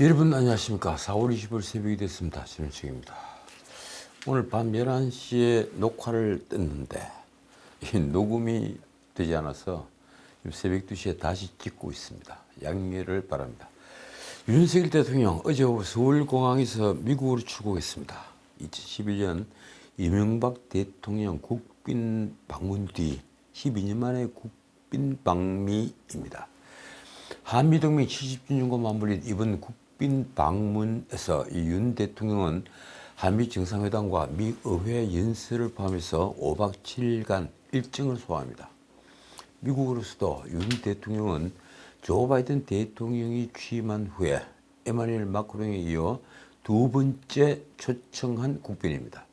여러분 안녕하십니까. 4월 20일 새벽이 됐습니다. 신은식입니다. 오늘 밤 11시에 녹화를 떴는데 녹음이 되지 않아서 새벽 2시에 다시 찍고 있습니다. 양해를 바랍니다. 윤석열 대통령 어제 오후 서울공항에서 미국으로 출국했습니다. 2011년 이명박 대통령 국빈 방문 뒤 12년 만의 국빈 방미입니다. 한미동맹 70주년과 맞물린 이번 국빈 방문에서 윤 대통령은 한미 정상회담과 미 의회 연설을 포함해서 5박 7일간 일정을 소화합니다. 미국으로서도 윤 대통령은 조 바이든 대통령이 취임한 후에 에마누엘 마크롱에 이어 두 번째 초청한 국빈입니다.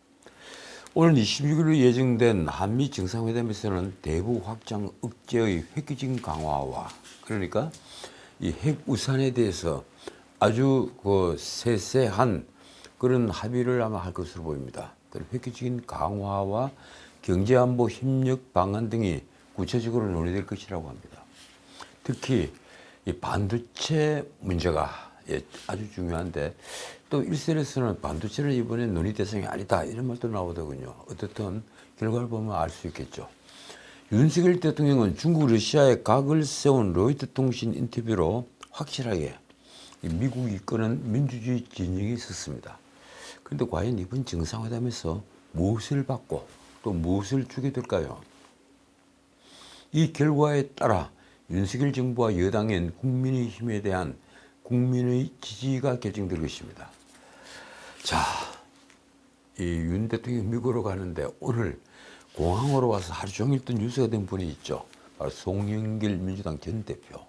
오늘 26일로 예정된 한미 정상회담에서는 대북 확장 억제의 획기적인 강화와 그러니까 이 핵우산에 대해서 아주 세세한 그런 합의를 아마 할 것으로 보입니다. 그런 획기적인 강화와 경제안보 협력 방안 등이 구체적으로 논의될 것이라고 합니다. 특히 이 반도체 문제가 아주 중요한데 또 일선에서는 반도체는 이번에 논의 대상이 아니다 이런 말도 나오더군요. 어쨌든 결과를 보면 알 수 있겠죠. 윤석열 대통령은 중국 러시아에 각을 세운 로이터 통신 인터뷰로 확실하게 미국이 이끄는 민주주의 진영에 섰습니다. 그런데 과연 이번 정상회담에서 무엇을 받고 또 무엇을 주게 될까요? 이 결과에 따라 윤석열 정부와 여당인 국민의힘에 대한 국민의 지지가 결정될 것입니다. 자, 이 윤 대통령이 미국으로 가는데 오늘 공항으로 와서 하루 종일 또 뉴스가 된 분이 있죠. 바로 송영길 민주당 전 대표.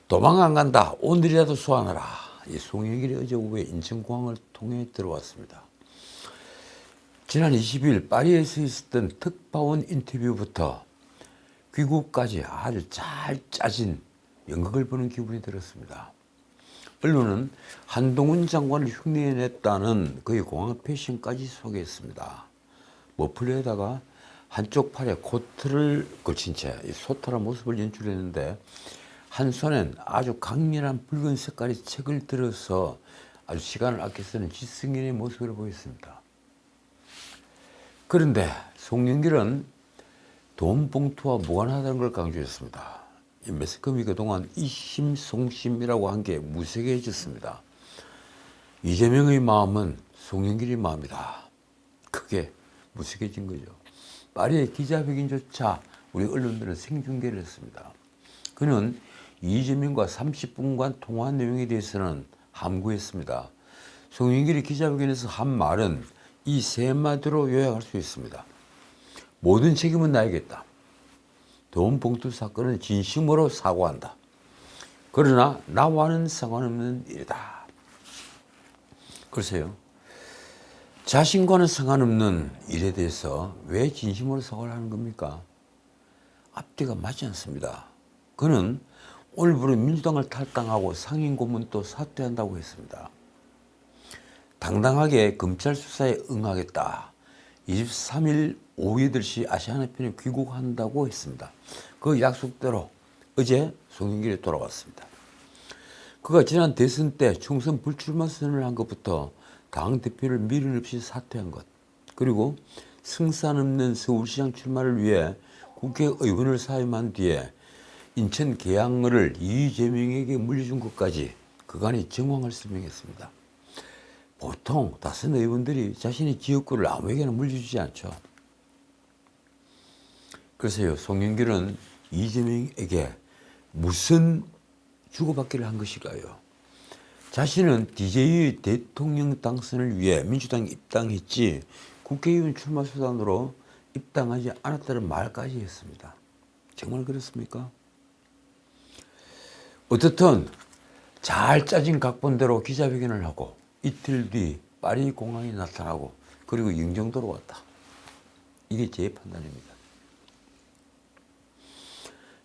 도망 안 간다. 오늘이라도 소환하라. 이 송영길이 어제 오후에 인천공항을 통해 들어왔습니다. 지난 20일 파리에서 있었던 특파원 인터뷰부터 귀국까지 아주 잘 짜진 연극을 보는 기분이 들었습니다. 언론은 한동훈 장관을 흉내냈다는 그의 공항 패션까지 소개했습니다. 머플러에다가 한쪽 팔에 코트를 걸친 채 소탈한 모습을 연출했는데 한 손엔 아주 강렬한 붉은 색깔의 책을 들어서 아주 시간을 아껴 쓰는 지성인의 모습을 보였습니다. 그런데 송영길은 돈 봉투와 무관하다는 걸 강조했습니다. 이 매스컴이 그동안 이심송심이라고 한 게 무색해졌습니다. 이재명의 마음은 송영길의 마음이다. 그게 무색해진 거죠. 파리의 기자회견조차 우리 언론들은 생중계를 했습니다. 그는 이재명과 30분간 통화한 내용에 대해서는 함구했습니다. 송영길이 기자회견에서 한 말은 이 세 마디로 요약할 수 있습니다. 모든 책임은 나에겠다. 돈 봉투 사건은 진심으로 사과한다. 그러나 나와는 상관없는 일이다. 글쎄요. 자신과는 상관없는 일에 대해서 왜 진심으로 사과를 하는 겁니까? 앞뒤가 맞지 않습니다. 그는 오늘부로 민주당을 탈당하고 상임고문도 사퇴한다고 했습니다. 당당하게 검찰 수사에 응하겠다. 23일 오후 8시 아시아나편에 귀국한다고 했습니다. 그 약속대로 어제 송영길이 돌아왔습니다. 그가 지난 대선 때 총선 불출마 선언을 한 것부터 당대표를 미련 없이 사퇴한 것, 그리고 승산 없는 서울시장 출마를 위해 국회의원을 사임한 뒤에 인천 계양을 이재명에게 물려준 것까지 그간의 정황을 설명했습니다. 보통 다른 의원들이 자신의 지역구를 아무에게나 물려주지 않죠. 그래서요, 송영길은 이재명에게 무슨 주고받기를 한 것일까요? 자신은 DJ의 대통령 당선을 위해 민주당에 입당했지 국회의원 출마 수단으로 입당하지 않았다는 말까지 했습니다. 정말 그렇습니까? 어떻든 잘 짜진 각본대로 기자회견을 하고 이틀 뒤 파리 공항에 나타나고 그리고 영종도로 왔다. 이게 제 판단입니다.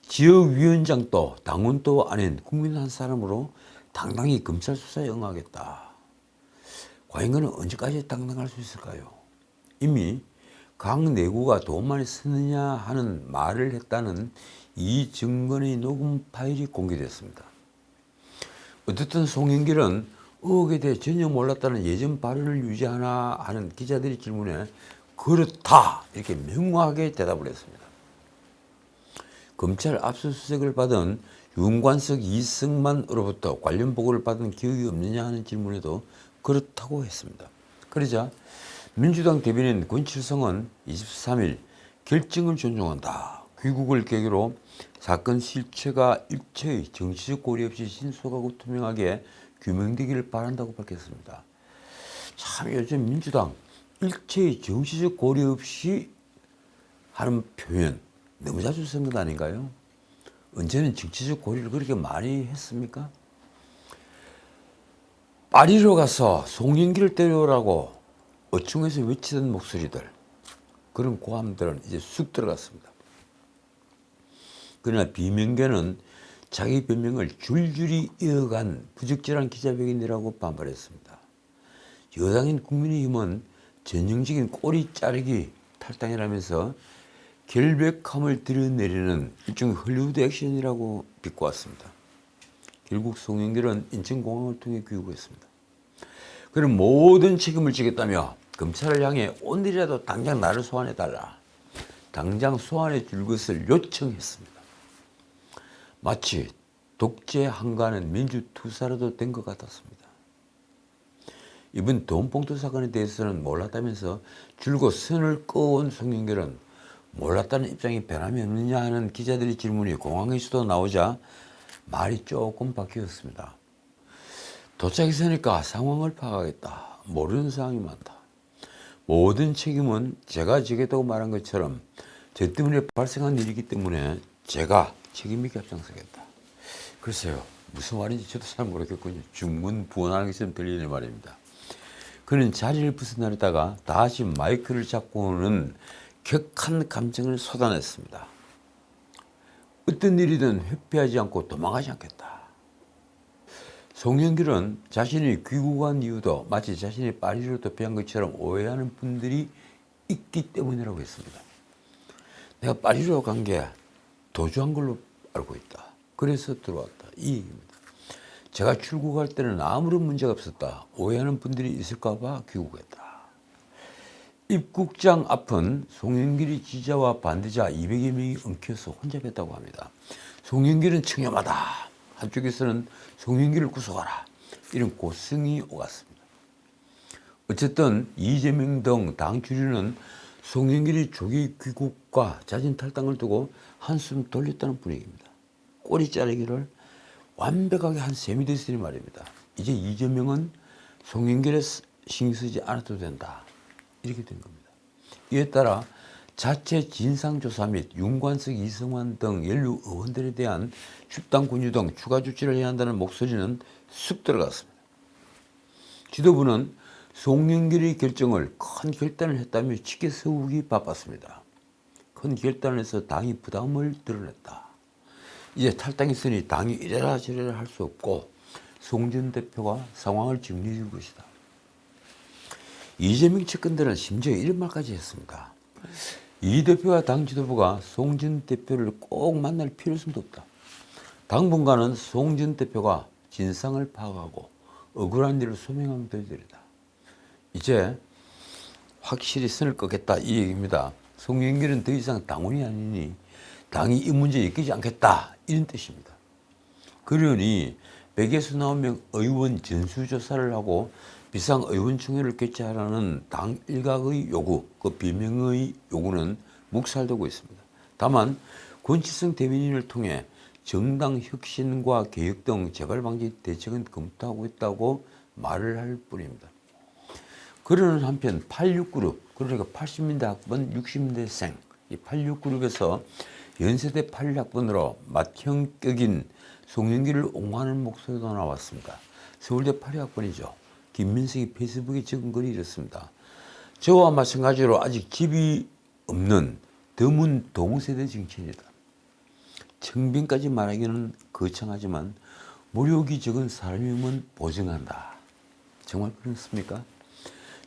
지역위원장도 당원도 아닌 국민 한 사람으로 당당히 검찰 수사에 응하겠다. 과연 그는 언제까지 당당할 수 있을까요? 이미 각 내구가 돈 많이 쓰느냐 하는 말을 했다는 이정건의 녹음 파일이 공개됐습니다. 어쨌든 송영길은 의혹에 대해 전혀 몰랐다는 예전 발언을 유지하나 하는 기자들의 질문에 그렇다 이렇게 명확하게 대답을 했습니다. 검찰 압수수색을 받은 윤관석, 이승만으로부터 관련 보고를 받은 기억이 없느냐 하는 질문에도 그렇다고 했습니다. 그러자 민주당 대변인 권칠성은 23일 결정을 존중한다. 귀국을 계기로 사건 실체가 일체의 정치적 고려 없이 신속하고 투명하게 규명되기를 바란다고 밝혔습니다. 참 요즘 민주당 일체의 정치적 고려 없이 하는 표현 너무 자주 쓰는 것 아닌가요? 언제는 정치적 고려를 그렇게 많이 했습니까? 파리로 가서 송영길을 데려오라고 어충에서 외치던 목소리들, 그런 고함들은 이제 쑥 들어갔습니다. 그러나 비명계는 자기 변명을 줄줄이 이어간 부적절한 기자회견이라고 반발했습니다. 여당인 국민의힘은 전형적인 꼬리 자르기 탈당이라면서 결백함을 드러내려는 일종의 헐리우드 액션이라고 비꼬았습니다. 결국 송영길은 인천공항을 통해 귀국했습니다. 그럼 모든 책임을 지겠다며 검찰을 향해 오늘이라도 당장 나를 소환해달라, 당장 소환해 줄 것을 요청했습니다. 마치 독재 한가하는 민주투사라도 된 것 같았습니다. 이번 돈봉투 사건에 대해서는 몰랐다면서 줄곧 선을 그어온 송영길은 몰랐다는 입장이 변함이 없느냐 하는 기자들의 질문이 공항에서도 나오자 말이 조금 바뀌었습니다. 도착했으니까 상황을 파악하겠다. 모르는 사항이 많다. 모든 책임은 제가 지겠다고 말한 것처럼 저 때문에 발생한 일이기 때문에 제가 책임 있게 앞장서겠다. 글쎄요, 무슨 말인지 저도 잘 모르겠군요. 중문부원하는 것처럼 들리는 말입니다. 그는 자리를 벗어나려다가 다시 마이크를 잡고는 격한 감정을 쏟아냈습니다. 어떤 일이든 회피하지 않고 도망가지 않겠다. 송영길은 자신이 귀국한 이유도 마치 자신이 파리로 도피한 것처럼 오해하는 분들이 있기 때문이라고 했습니다. 내가 파리로 간 게 도주한 걸로 알고 있다. 그래서 들어왔다. 이 얘기입니다. 제가 출국할 때는 아무런 문제가 없었다. 오해하는 분들이 있을까 봐 귀국했다. 입국장 앞은 송영길의 지지자와 반대자 200여 명이 엉켜서 혼잡했다고 합니다. 송영길은 청렴하다. 한쪽에서는 송영길을 구속하라. 이런 고성이 오갔습니다. 어쨌든 이재명 등 당 주류는 송영길의 조기 귀국과 자진 탈당을 두고 한숨 돌렸다는 분위기입니다. 꼬리 자르기를 완벽하게 한 셈이 됐으니 말입니다. 이제 이재명은 송영길에 신경 쓰지 않아도 된다. 이렇게 된 겁니다. 이에 따라 자체 진상조사 및 윤관석, 이승만 등 연루 의원들에 대한 집단 권유 등 추가 조치를 해야 한다는 목소리는 쑥 들어갔습니다. 지도부는 송영길의 결정을 큰 결단을 했다며 치켜 세우기 바빴습니다. 큰 결단을 해서 당이 부담을 드러냈다. 이제 탈당했으니 당이 이래라 저래라 할 수 없고 송 전 대표가 상황을 정리해 줄 것이다. 이재명 측근들은 심지어 이런 말까지 했습니다. 이 대표와 당 지도부가 송 전 대표를 꼭 만날 필요성도 없다. 당분간은 송 전 대표가 진상을 파악하고 억울한 일을 소명하면 되리다. 이제 확실히 선을 끄겠다 이 얘기입니다. 송영길은 더 이상 당원이 아니니 당이 이 문제에 엮이지 않겠다 이런 뜻입니다. 그러니 169명 의원 전수조사를 하고 비상의원총회를 개최하라는 당 일각의 요구, 그 비명의 요구는 묵살되고 있습니다. 다만 권칠성 대변인을 통해 정당 혁신과 개혁 등 재발 방지 대책은 검토하고 있다고 말을 할 뿐입니다. 그러는 한편 86그룹, 그러니까 80년대 학번 60년대생, 이 86그룹에서 연세대 81학번으로 맏형격인 송영길을 옹호하는 목소리도 나왔습니다. 서울대 82학번이죠. 김민석이 페이스북에 적은 글이 이렇습니다. 저와 마찬가지로 아직 집이 없는 드문 동세대 정치인이다. 청빈까지 말하기는 거창하지만 무력이 적은 사람임은 보증한다. 정말 그렇습니까?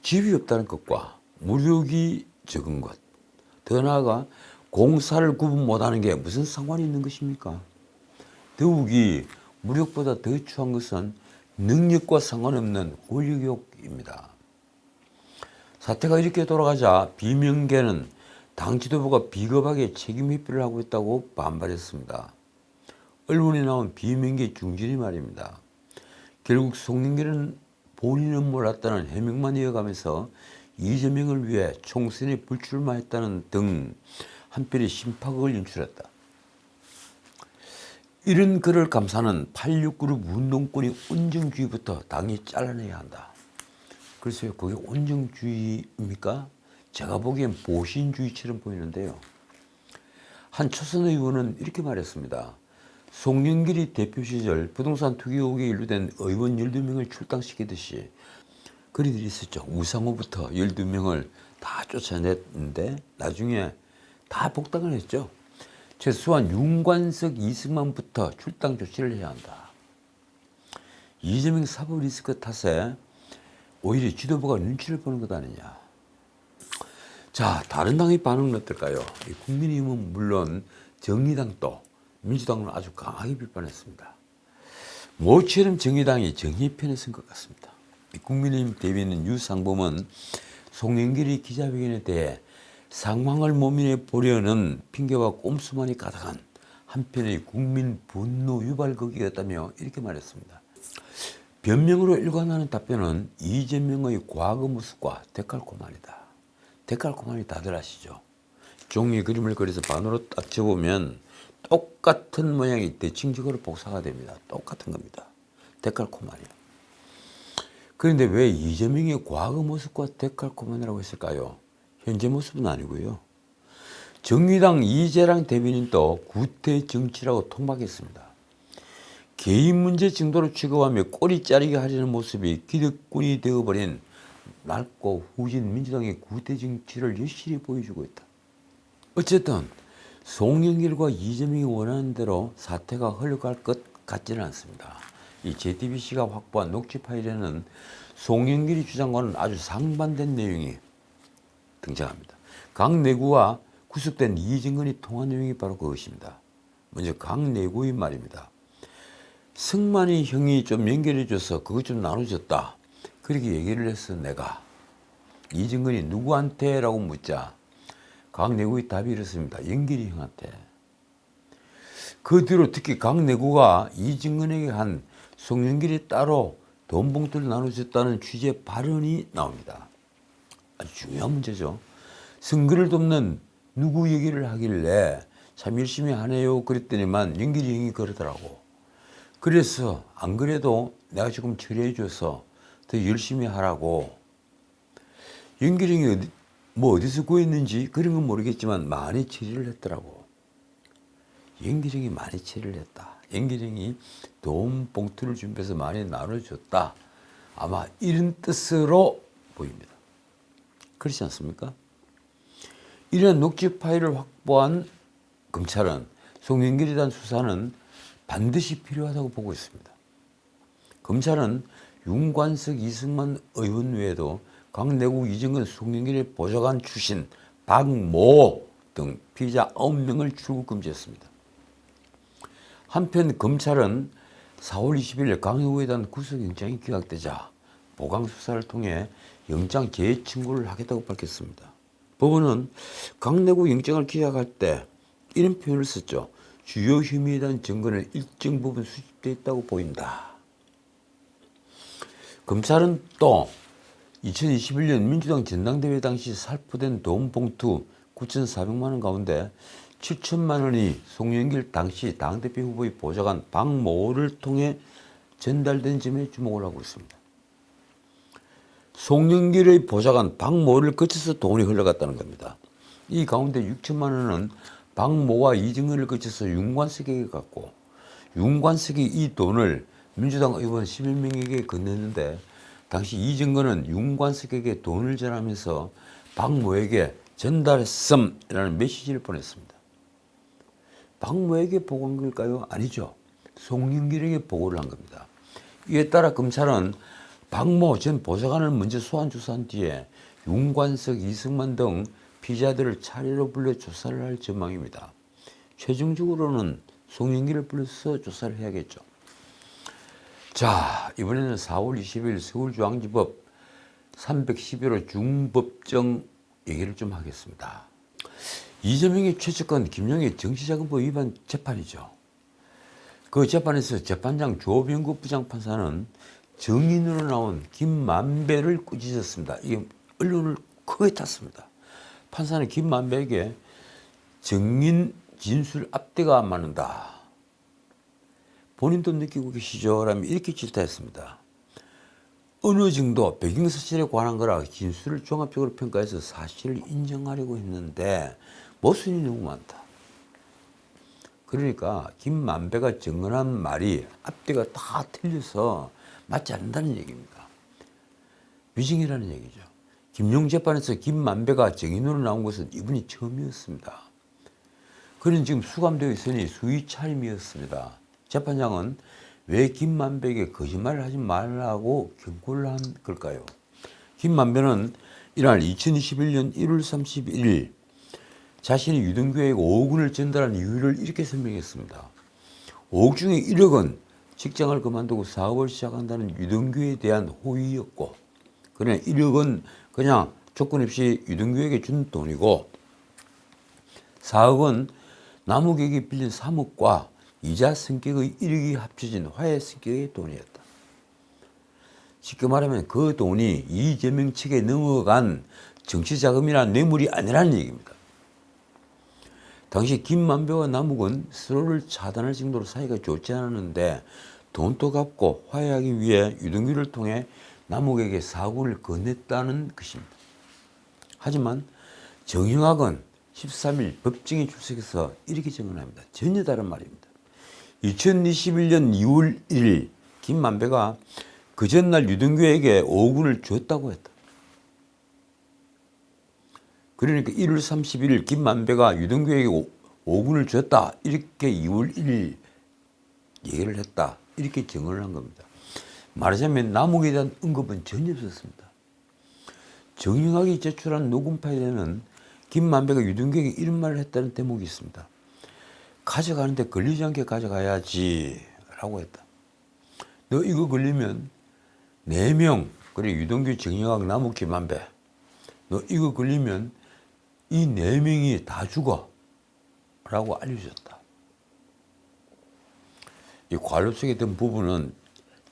집이 없다는 것과 무력이 적은 것, 더 나아가 공사를 구분 못하는 게 무슨 상관이 있는 것입니까? 더욱이 무력보다 더 추한 것은 능력과 상관없는 권력욕입니다. 사태가 이렇게 돌아가자 비명계는 당 지도부가 비겁하게 책임 회피를 하고 있다고 반발했습니다. 언론에 나온 비명계 중진이 말입니다. 결국 송영길은 본인은 몰랐다는 해명만 이어가면서 이재명을 위해 총선에 불출마했다는 등 한편의 심파극을 연출했다. 이런 그를 감싸는 86그룹 운동권의 온정주의부터 당이 잘라내야 한다. 글쎄요, 그게 온정주의입니까? 제가 보기엔 보신주의처럼 보이는데요. 한 초선 의원은 이렇게 말했습니다. 송영길이 대표 시절 부동산 투기 의혹에 연루된 의원 12명을 출당시키듯이 그런 일이 있었죠. 우상호부터 12명을 다 쫓아냈는데 나중에 다 복당을 했죠. 최소한 윤관석, 이승만부터 출당 조치를 해야 한다. 이재명 사법 리스크 탓에 오히려 지도부가 눈치를 보는 것 아니냐. 자, 다른 당의 반응은 어떨까요? 국민의힘은 물론 정의당도 민주당은 아주 강하게 비판했습니다. 모처럼 정의당이 정의의 편에 선 것 같습니다. 국민의힘 대변인 유상범은 송영길의 기자회견에 대해 상황을 모면해 보려는 핑계와 꼼수만이 가득한 한편의 국민 분노 유발극이었다며 이렇게 말했습니다. 변명으로 일관하는 답변은 이재명의 과거 모습과 데칼코마니다. 데칼코마니 다들 아시죠? 종이 그림을 그려서 반으로 딱 접으면 똑같은 모양이 대칭적으로 복사가 됩니다. 똑같은 겁니다. 데칼코마니. 그런데 왜 이재명의 과거 모습과 데칼코마니라고 했을까요? 현재 모습은 아니고요. 정의당 이재랑 대변인도 구태 정치라고 통박했습니다. 개인 문제 정도로 취급하며 꼬리 자르게 하려는 모습이 기득권이 되어버린 낡고 후진 민주당의 구태 정치를 여실히 보여주고 있다. 어쨌든 송영길과 이재명이 원하는 대로 사태가 흘러갈 것 같지는 않습니다. 이 JTBC가 확보한 녹취 파일에는 송영길이 주장과는 아주 상반된 내용이 등장합니다. 강 내구와 구속된 이정근이 통한 내용이 바로 그것입니다. 먼저 강 내구의 말입니다. 승만이 형이 좀 연결해줘서 그것 좀 나눠줬다. 그렇게 얘기를 해서 내가 이정근이 누구한테? 라고 묻자 강내구의 답이 이렇습니다. 연길이 형한테. 그 뒤로 특히 강내구가 이정근에게 한 송영길이 따로 돈 봉투를 나눠줬다는 취지의 발언이 나옵니다. 아주 중요한 문제죠. 선거를 돕는 누구 얘기를 하길래 참 열심히 하네요 그랬더니만 연길이 형이 그러더라고. 그래서 안 그래도 내가 조금 처리해줘서 더 열심히 하라고. 연길이 형이 어디서 구했는지 그런 건 모르겠지만 많이 처리를 했더라고. 연길이 형이 많이 처리를 했다. 연길이 형이 돈 봉투를 준비해서 많이 나눠줬다. 아마 이런 뜻으로 보입니다. 그렇지 않습니까? 이런 녹취 파일을 확보한 검찰은 송영길에 대한 수사는 반드시 필요하다고 보고 있습니다. 검찰은 윤관석, 이승만 의원 외에도 강내국, 이정근, 송영길의 보좌관 출신 박모 등 피의자 9명을 출국 금지했습니다. 한편 검찰은 4월 20일 강의호에 대한 구속영장이 기각되자 보강수사를 통해 영장 재청구를 하겠다고 밝혔습니다. 법원은 강내국 영장을 기각할 때 이런 표현을 썼죠. 주요 혐의에 대한 증거는 일정 부분 수집되어 있다고 보인다. 검찰은 또 2021년 민주당 전당대회 당시 살포된 돈 봉투 9,400만 원 가운데 7천만 원이 송영길 당시 당대표 후보의 보좌관 박모를 통해 전달된 점에 주목을 하고 있습니다. 송영길의 보좌관 박모를 거쳐서 돈이 흘러갔다는 겁니다. 이 가운데 6천만 원은 박모와 이정근을 거쳐서 윤관석에게 갔고 윤관석이 이 돈을 민주당 의원 11명에게 건넸는데 당시 이정근은 윤관석에게 돈을 전하면서 박모에게 전달했음이라는 메시지를 보냈습니다. 박모에게 보고한 걸까요? 아니죠. 송영길에게 보고를 한 겁니다. 이에 따라 검찰은 박모 전 보좌관을 먼저 소환 조사한 뒤에 윤관석, 이승만 등 피의자들을 차례로 불러 조사를 할 전망입니다. 최종적으로는 송영길을 불러서 조사를 해야겠죠. 자, 이번에는 4월 20일 서울중앙지법 311호 중법정 얘기를 좀 하겠습니다. 이재명의 최측근 김용의 정치자금법 위반 재판이죠. 그 재판에서 재판장 조병구 부장판사는 증인으로 나온 김만배를 꾸짖었습니다. 이게 언론을 크게 탔습니다. 판사는 김만배에게 증인 진술 앞뒤가 안 맞는다. 본인도 느끼고 계시죠? 라며 이렇게 질타했습니다. 어느 정도 배경사실에 관한 거라 진술을 종합적으로 평가해서 사실을 인정하려고 했는데 모순이 너무 많다. 그러니까 김만배가 증언한 말이 앞뒤가 다 틀려서 맞지 않는다는 얘기입니다. 위증이라는 얘기죠. 김용 재판에서 김만배가 증인으로 나온 것은 이분이 처음이었습니다. 그는 지금 수감되어 있으니 수의 차림이었습니다. 재판장은 왜 김만배에게 거짓말을 하지 말라고 경고를 한 걸까요? 김만배는 이날 2021년 1월 31일 자신이 유동규에게 5억 원을 전달한 이유를 이렇게 설명했습니다. 5억 중에 1억은 직장을 그만두고 사업을 시작한다는 유동규에 대한 호의였고, 그러나 1억은 그냥 조건 없이 유동규에게 준 돈이고, 4억은 남욱에게 빌린 3억과 이자 성격의 1억이 합쳐진 화해 성격의 돈이었다. 쉽게 말하면 그 돈이 이재명 측에 넘어간 정치자금이나 뇌물이 아니라는 얘기입니다. 당시 김만배와 남욱은 서로를 차단할 정도로 사이가 좋지 않았는데 돈도 갚고 화해하기 위해 유동규를 통해 남욱에게 4억 원을 건넸다는 것입니다. 하지만 정형학은 13일 법정에 출석해서 이렇게 증언합니다. 전혀 다른 말입니다. 2021년 2월 1일 김만배가 그 전날 유동규에게 5억 원을 줬다고 했다. 그러니까 1월 31일 김만배가 유동규에게 5억 원을 줬다. 이렇게 2월 1일 얘기를 했다. 이렇게 증언을 한 겁니다. 말하자면 남욱에 대한 언급은 전혀 없었습니다. 정영학이 제출한 녹음 파일에는 김만배가 유동규에게 이런 말을 했다는 대목이 있습니다. 가져가는데 걸리지 않게 가져가야지 라고 했다. 너 이거 걸리면 4명, 그래 유동규, 정영학, 남욱, 김만배, 너 이거 걸리면 이 4명이 다 죽어 라고 알려줬다. 이 관료 속에 있던 부분은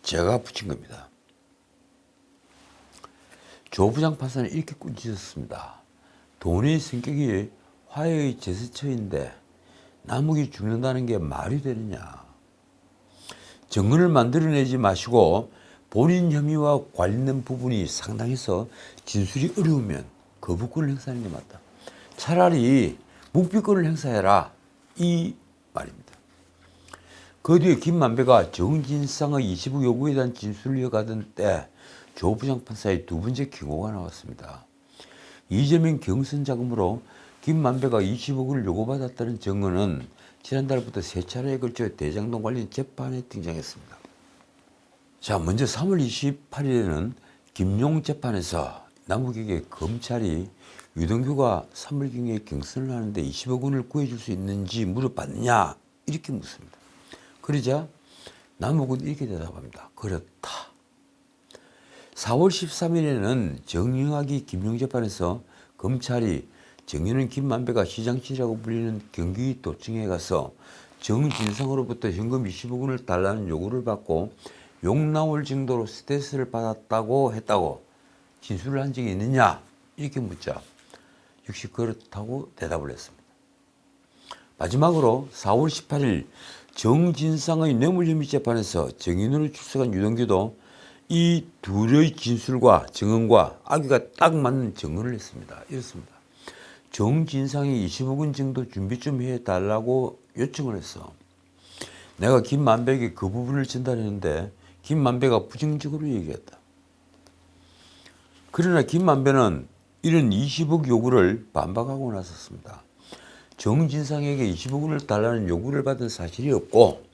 제가 붙인 겁니다. 조 부장판사는 이렇게 꾸짖었습니다. 돈의 성격이 화해의 제스처인데 남욱이 죽는다는 게 말이 되느냐. 증언을 만들어내지 마시고 본인 혐의와 관련된 부분이 상당해서 진술이 어려우면 거부권을 행사하는 게 맞다. 차라리 묵비권을 행사해라. 이 말입니다. 그 뒤에 김만배가 정진상의 20억 요구에 대한 진술을 이어가던 때 조 부장판사의 두 번째 경고가 나왔습니다. 이재명 경선 자금으로 김만배가 20억 원을 요구받았다는 증언은 지난달부터 3차례에 걸쳐 대장동 관련 재판에 등장했습니다. 자, 먼저 3월 28일에는 김용 재판에서 남욱에게 검찰이 유동규가 3월경에 경선을 하는데 20억 원을 구해줄 수 있는지 물어봤느냐 이렇게 묻습니다. 그러자 남욱은 이렇게 대답합니다. 그렇다. 4월 13일에는 정영학이 김용 재판에서 검찰이 정의는 김만배가 시장치라고 불리는 경기도청에 가서 정진상으로부터 현금 20억 원을 달라는 요구를 받고 욕 나올 정도로 스트레스를 받았다고 했다고 진술을 한 적이 있느냐 이렇게 묻자 역시 그렇다고 대답을 했습니다. 마지막으로 4월 18일 정진상의 뇌물 혐의 재판에서 정인으로 출석한 유동규도 이 둘의 진술과 증언과 악의가 딱 맞는 증언을 했습니다. 이렇습니다. 정진상이 20억 원 정도 준비 좀 해달라고 요청을 했어. 내가 김만배에게 그 부분을 전달했는데 김만배가 부정적으로 얘기했다. 그러나 김만배는 이런 20억 요구를 반박하고 나섰습니다. 정진상에게 20억 원을 달라는 요구를 받은 사실이 없고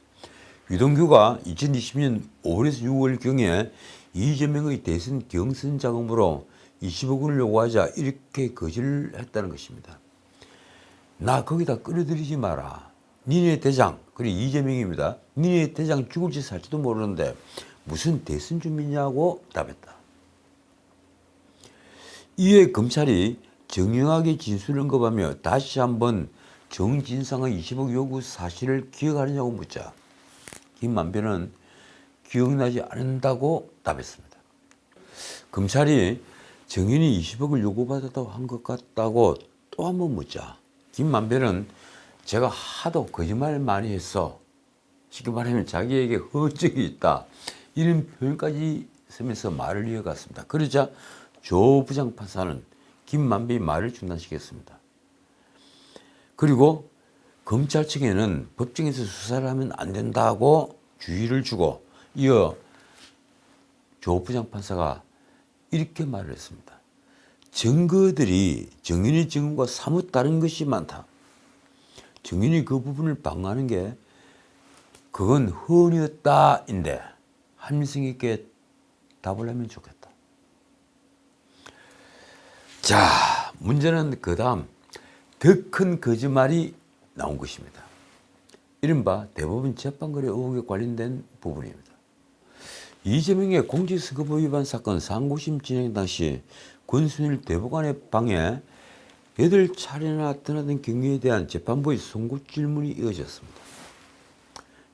유동규가 2020년 5월에서 6월경에 이재명의 대선 경선 자금으로 20억 원을 요구하자 이렇게 거절을 했다는 것입니다. 나 거기다 끌어들이지 마라. 니네 대장, 그리고 이재명입니다. 니네 대장 죽을지 살지도 모르는데 무슨 대선 준비냐고 답했다. 이에 검찰이 정형하게 진술을 언급하며 다시 한번 정진상의 20억 요구 사실을 기억하느냐고 묻자 김만배는 기억나지 않는다고 답했습니다. 검찰이 정인이 20억을 요구받았다고 한 것 같다고 또 한 번 묻자 김만배는 제가 하도 거짓말을 많이 했어. 쉽게 말하면 자기에게 허점이 있다. 이런 표현까지 쓰면서 말을 이어갔습니다. 그러자 조 부장판사는 김만배의 말을 중단시켰습니다. 그리고 검찰 측에는 법정에서 수사를 하면 안 된다고 주의를 주고 이어 조 부장판사가 이렇게 말을 했습니다. 증거들이 정인의 증언과 사뭇 다른 것이 많다. 정인이 그 부분을 방어하는 게 그건 허언이었다인데 합리성 있게 답을 하면 좋겠다. 자, 문제는 그 다음 더 큰 거짓말이 나온 것입니다. 이른바 대법원 재판거래 의혹에 관련된 부분입니다. 이재명의 공직선거법 위반 사건 상고심 진행 당시 권순일 대법관의 방에 8차례나 떠나던 경위에 대한 재판부의 송구 질문이 이어졌습니다.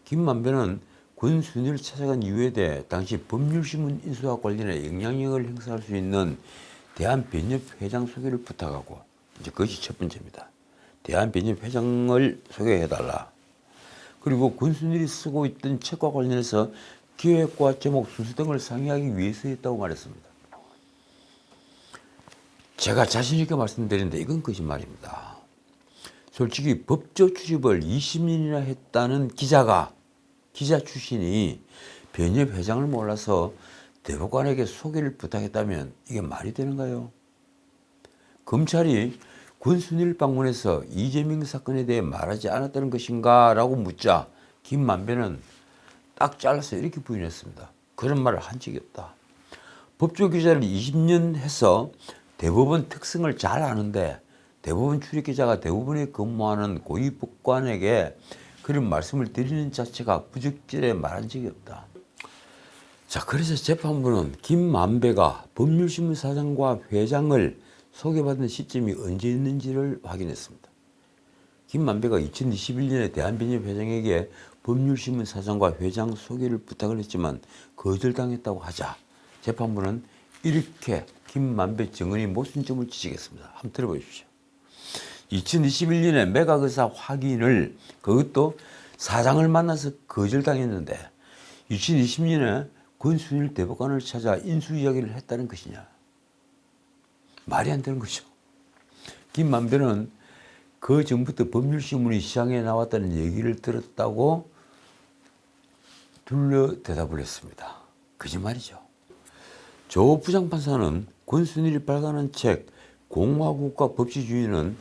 김만배는 권순일을 찾아간 이유에 대해 당시 법률신문 인수와 관련해 영향력을 행사할 수 있는 대한변협 회장 소개를 부탁하고 이제 그것이 첫 번째입니다. 대한변협 회장을 소개해달라. 그리고 권순일이 쓰고 있던 책과 관련해서 기획과 제목 순서 등을 상의하기 위해서였다고 말했습니다. 제가 자신 있게 말씀드리는데 이건 거짓말입니다. 솔직히 법조 출입을 20년이나 했다는 기자 출신이 변협 회장을 몰라서 대법관에게 소개를 부탁했다면 이게 말이 되는가요? 검찰이 권순일 방문해서 이재명 사건에 대해 말하지 않았다는 것인가 라고 묻자 김만배는 딱 잘라서 이렇게 부인했습니다. 그런 말을 한 적이 없다. 법조 기자를 20년 해서 대법원 특성을 잘 아는데 대법원 출입기자가 대법원에 근무하는 고위법관에게 그런 말씀을 드리는 자체가 부적절해 말한 적이 없다. 자, 그래서 재판부는 김만배가 법률신문 사장과 회장을 소개받은 시점이 언제였는지를 확인했습니다. 김만배가 2021년에 대한변협 회장에게 법률신문 사장과 회장 소개를 부탁을 했지만 거절당했다고 하자 재판부는 이렇게 김만배 증언이 모순점을 지적했습니다. 한번 들어보십시오. 2021년에 매각의사 확인을 그것도 사장을 만나서 거절당했는데 2020년에 권순일 대법관을 찾아 인수 이야기를 했다는 것이냐. 말이 안 되는 거죠. 김만배는 그 전부터 법률신문이 시장에 나왔다는 얘기를 들었다고 둘러 대답을 했습니다. 거짓말이죠. 조 부장판사는 권순일이 발간한 책 공화국과 법치주의는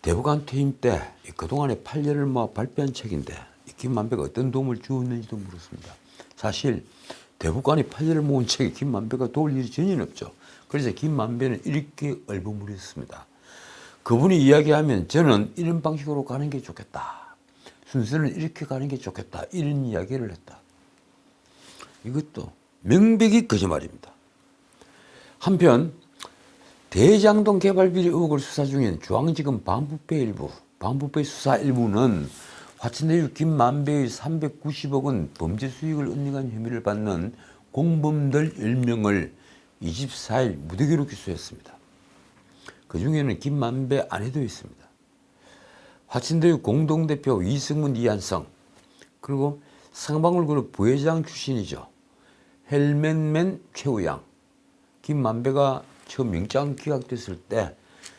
대법관 퇴임 때 그동안의 판례를 모아 발표한 책인데 김만배가 어떤 도움을 주었는지도 물었습니다. 사실 대법관이 판례를 모은 책에 김만배가 도울 일이 전혀 없죠. 그래서 김만배는 이렇게 얼버무렸습니다. 그분이 이야기하면 저는 이런 방식으로 가는 게 좋겠다. 순서는 이렇게 가는 게 좋겠다. 이런 이야기를 했다. 이것도 명백히 거짓말입니다. 한편 대장동 개발 비리 의혹을 수사 중인 중앙지검 반부패 수사 일부는 화천대유 김만배의 390억 원 범죄 수익을 은닉한 혐의를 받는 공범들 10명을 24일 무더기로 기소했습니다. 그 중에는 김만배 아내도 있습니다. 화천대유 공동대표 이승문, 이한성, 그리고 상방울그룹 부회장 출신이죠. 헬멧맨 최우양. 김만배가 처음 영장 기각됐을 때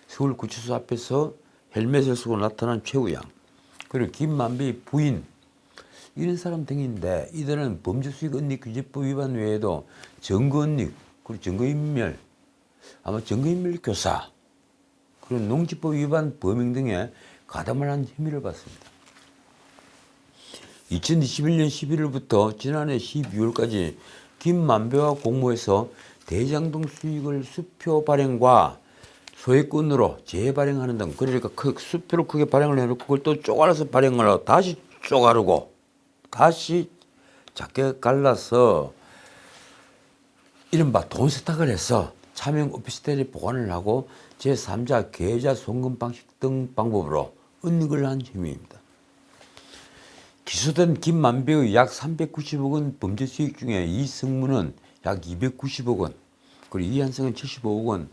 서울구치소 앞에서 헬멧을 쓰고 나타난 최우양, 그리고 김만배의 부인, 이런 사람 등인데 이들은 범죄수익은닉규제법 위반 외에도 증거은닉, 그리고 증거인멸, 아마 증거인멸 교사, 그리고 농지법 위반 범행 등에 가담을 한 혐의를 받습니다. 2021년 11월부터 지난해 12월까지 김만배와 공모해서 대장동 수익을 수표 발행과 소액권으로 재발행하는 등, 그러니까 수표를 크게 발행을 해놓고 그걸 또 쪼가려서 발행을 하고 다시 쪼가르고 다시 작게 갈라서 이른바 돈 세탁을 해서 차명 오피스텔에 보관을 하고 제3자 계좌 송금 방식 등 방법으로 은닉을 한 혐의입니다. 기소된 김만배의 약 390억 원 범죄 수익 중에 이승무는 약 290억 원, 그리고 이한성은 75억 원,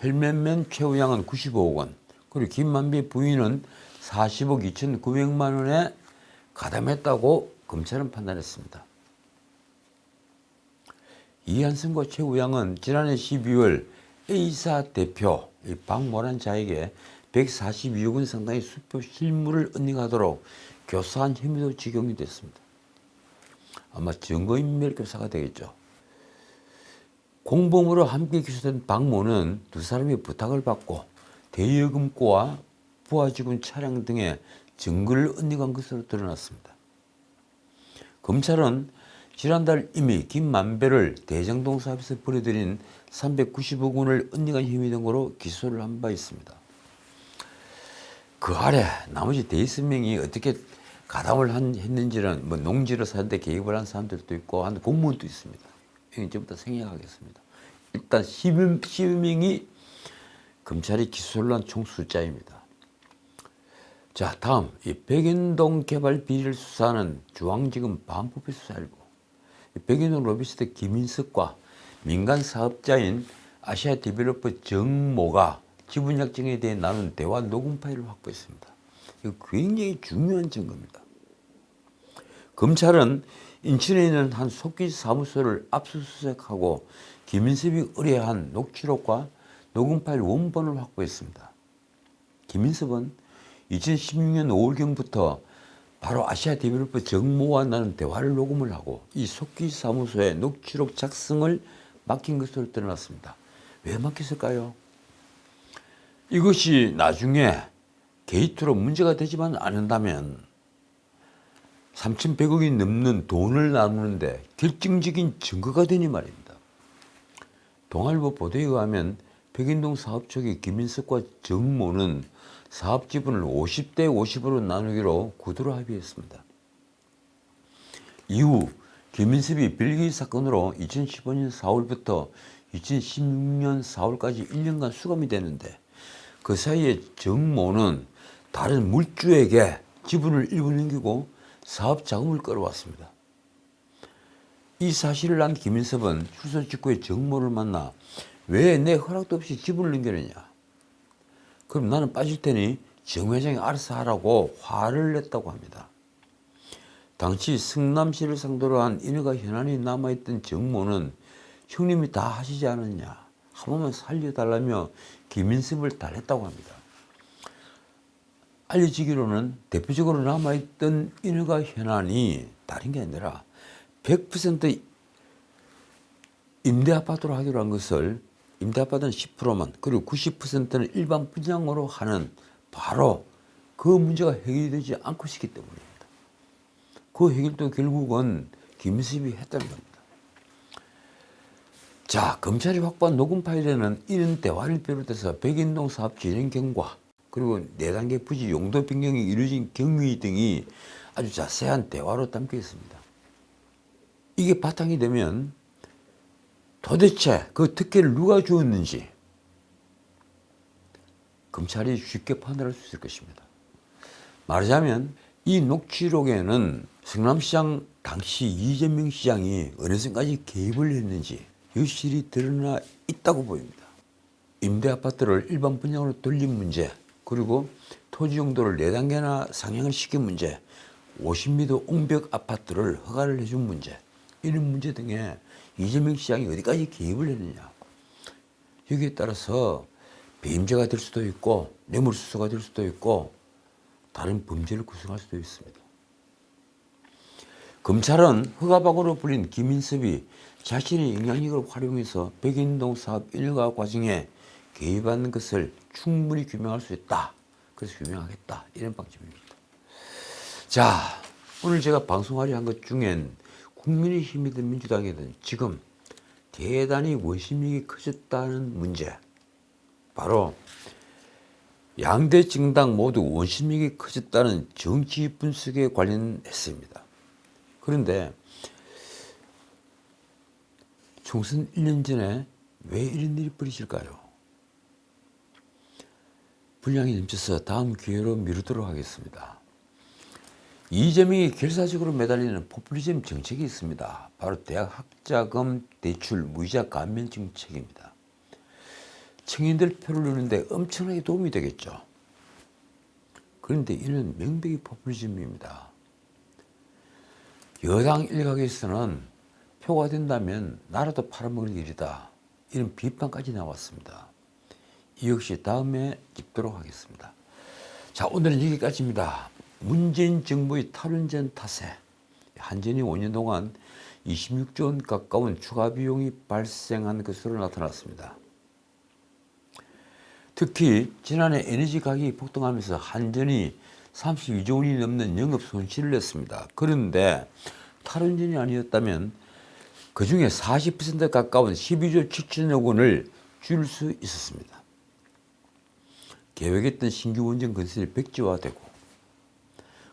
헬멧맨 최우양은 95억 원, 그리고 김만배 부인은 40억 2,900만 원에 가담했다고 검찰은 판단했습니다. 이한성과 최우양은 지난해 12월 A사 대표 박모란 자에게 142억 원 상당의 수표 실물을 은닉하도록 교사한 혐의도 적용이 됐습니다. 아마 증거인멸 교사가 되겠죠. 공범으로 함께 기소된 박모는 두 사람이 부탁을 받고 대여금고와 부하지군 차량 등의 증거를 은닉한 것으로 드러났습니다. 검찰은 지난달 이미 김만배를 대장동 사업에서 벌어들인 390억 원을 은닉한 혐의 등으로 기소를 한 바 있습니다. 그 아래 나머지 대여서명이 어떻게 가담을 했는지는 뭐 농지를 사는데 개입을 한 사람들도 있고 한 공무원도 있습니다. 이건 이제부터 생략하겠습니다. 일단 12명이 검찰이 기소를 한 총 숫자입니다. 자, 다음 이 백인동 개발 비리를 수사하는 중앙지검 반부패 수사일부. 백인동 로비스트 김인석과 민간 사업자인 아시아 디벨로퍼 정모가 지분 약정에 대해 나눈 대화 녹음 파일을 확보했습니다. 이거 굉장히 중요한 증거입니다. 검찰은 인천에 있는 한 속기 사무소를 압수수색하고 김인섭이 의뢰한 녹취록과 녹음 파일 원본을 확보했습니다. 김인섭은 2016년 5월경부터 바로 아시아 디벨로퍼 정모와 나눈 대화를 녹음을 하고 이 속기 사무소에 녹취록 작성을 맡긴 것으로 드러났습니다. 왜 맡겼을까요? 이것이 나중에 게이트로 문제가 되지만 않는다면 3,100억이 넘는 돈을 나누는데 결정적인 증거가 되니 말입니다. 동아일보 보도에 의하면 백인동 사업 초기 김인석과 정모는 사업 지분을 50대 50으로 나누기로 구두로 합의했습니다. 이후 김인섭이 빌기 사건으로 2015년 4월부터 2016년 4월까지 1년간 수감이 됐는데 그 사이에 정모는 다른 물주에게 지분을 일부 넘기고 사업 자금을 끌어왔습니다. 이 사실을 안 김인섭은 출소 직후에 정모를 만나 왜 내 허락도 없이 지분을 넘겨내냐. 그럼 나는 빠질 테니 정 회장이 알아서 하라고 화를 냈다고 합니다. 당시 성남시를 상대로 한 인허가 현안이 남아있던 정모는 형님이 다 하시지 않았냐. 한 번만 살려달라며 김인섭을 달랬다고 합니다. 알려지기로는 대표적으로 남아있던 인허가 현안이 다른 게 아니라 100% 임대아파트로 하기로 한 것을 임대아파트는 10%만 그리고 90%는 일반 분양으로 하는 바로 그 문제가 해결되지 않고 있기 때문입니다. 그 해결도 결국은 김인섭이 했다는 겁니다. 자, 검찰이 확보한 녹음 파일에는 이런 대화를 비롯해서 백인동 사업 진행 경과 그리고 4단계 부지 용도 변경이 이루어진 경위 등이 아주 자세한 대화로 담겨 있습니다. 이게 바탕이 되면 도대체 그 특혜를 누가 주었는지 검찰이 쉽게 판단할 수 있을 것입니다. 말하자면 이 녹취록에는 성남시장 당시 이재명 시장이 어느 선까지 개입을 했는지 유실이 드러나 있다고 보입니다. 임대아파트를 일반 분양으로 돌린 문제, 그리고 토지 용도를 4단계나 상향을 시킨 문제, 50m 옹벽 아파트를 허가를 해준 문제, 이런 문제 등에 이재명 시장이 어디까지 개입을 했느냐. 여기에 따라서 배임자가 될 수도 있고 뇌물수수가 될 수도 있고 다른 범죄를 구성할 수도 있습니다. 검찰은 허가박으로 불린 김인섭이 자신의 영향력을 활용해서 백인동 사업 인허가 과정에 개입하는 것을 충분히 규명할 수 있다. 그래서 규명하겠다. 이런 방침입니다. 자, 오늘 제가 방송하려 한 것 중엔 국민의힘이든 민주당이든 지금 대단히 원심력이 커졌다는 문제. 바로 양대 정당 모두 원심력이 커졌다는 정치 분석에 관련했습니다. 그런데 총선 1년 전에 왜 이런 일이 벌어질까요? 분량이 넘쳐서 다음 기회로 미루도록 하겠습니다. 이재명이 결사적으로 매달리는 포퓰리즘 정책이 있습니다. 바로 대학 학자금 대출 무이자 감면 정책입니다. 청년들 표를 누르는데 엄청나게 도움이 되겠죠. 그런데 이는 명백히 포퓰리즘입니다. 여당 일각에서는 표가 된다면 나라도 팔아먹을 일이다, 이런 비판까지 나왔습니다. 이 역시 다음에 짚도록 하겠습니다. 자, 오늘은 여기까지입니다. 문재인 정부의 탈원전 탓에 한전이 5년 동안 26조 원 가까운 추가 비용이 발생한 것으로 나타났습니다. 특히 지난해 에너지 가격이 폭등하면서 한전이 32조 원이 넘는 영업 손실을 냈습니다. 그런데 탈원전이 아니었다면 그 중에 40% 가까운 12조 7천억 원을 줄 수 있었습니다. 계획했던 신규 원전 건설이 백지화되고,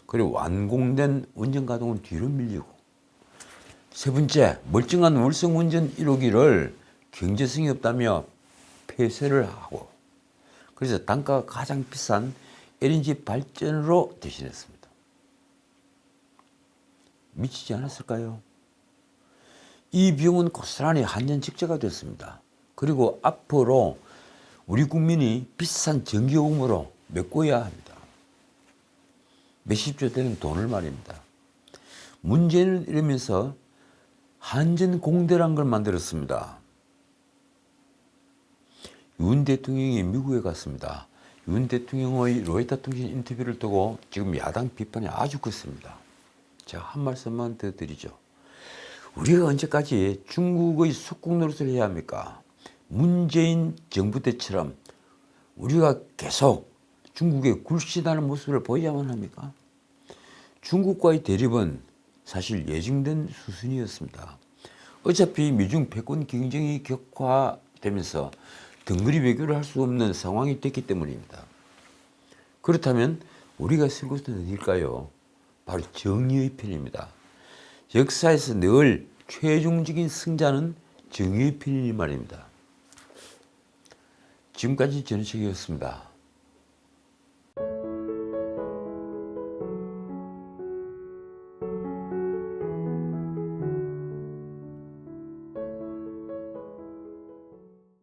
그리고 완공된 원전 가동은 뒤로 밀리고, 세 번째, 멀쩡한 월성 원전 1호기를 경제성이 없다며 폐쇄를 하고, 그래서 단가가 가장 비싼 LNG 발전으로 대신했습니다. 미치지 않았을까요? 이 비용은 고스란히 한전 적자가 됐습니다. 그리고 앞으로 우리 국민이 비싼 전기요금으로 메꿔야 합니다. 몇십조 되는 돈을 말입니다. 문제는 이러면서 한전공대라는 걸 만들었습니다. 윤 대통령이 미국에 갔습니다. 윤 대통령의 로이터 통신 인터뷰를 두고 지금 야당 비판이 아주 컸습니다. 제가 한 말씀만 더 드리죠. 우리가 언제까지 중국의 속국 노릇을 해야 합니까? 문재인 정부 때처럼 우리가 계속 중국에 굴신하는 모습을 보여야만 합니까? 중국과의 대립은 사실 예정된 수순이었습니다. 어차피 미중 패권 경쟁이 격화되면서 덩그리 외교를 할 수 없는 상황이 됐기 때문입니다. 그렇다면 우리가 설 곳은 어딜까요? 바로 정의의 편입니다. 역사에서 늘 최종적인 승자는 정의의 편이니 말입니다. 지금까지 전우책이었습니다.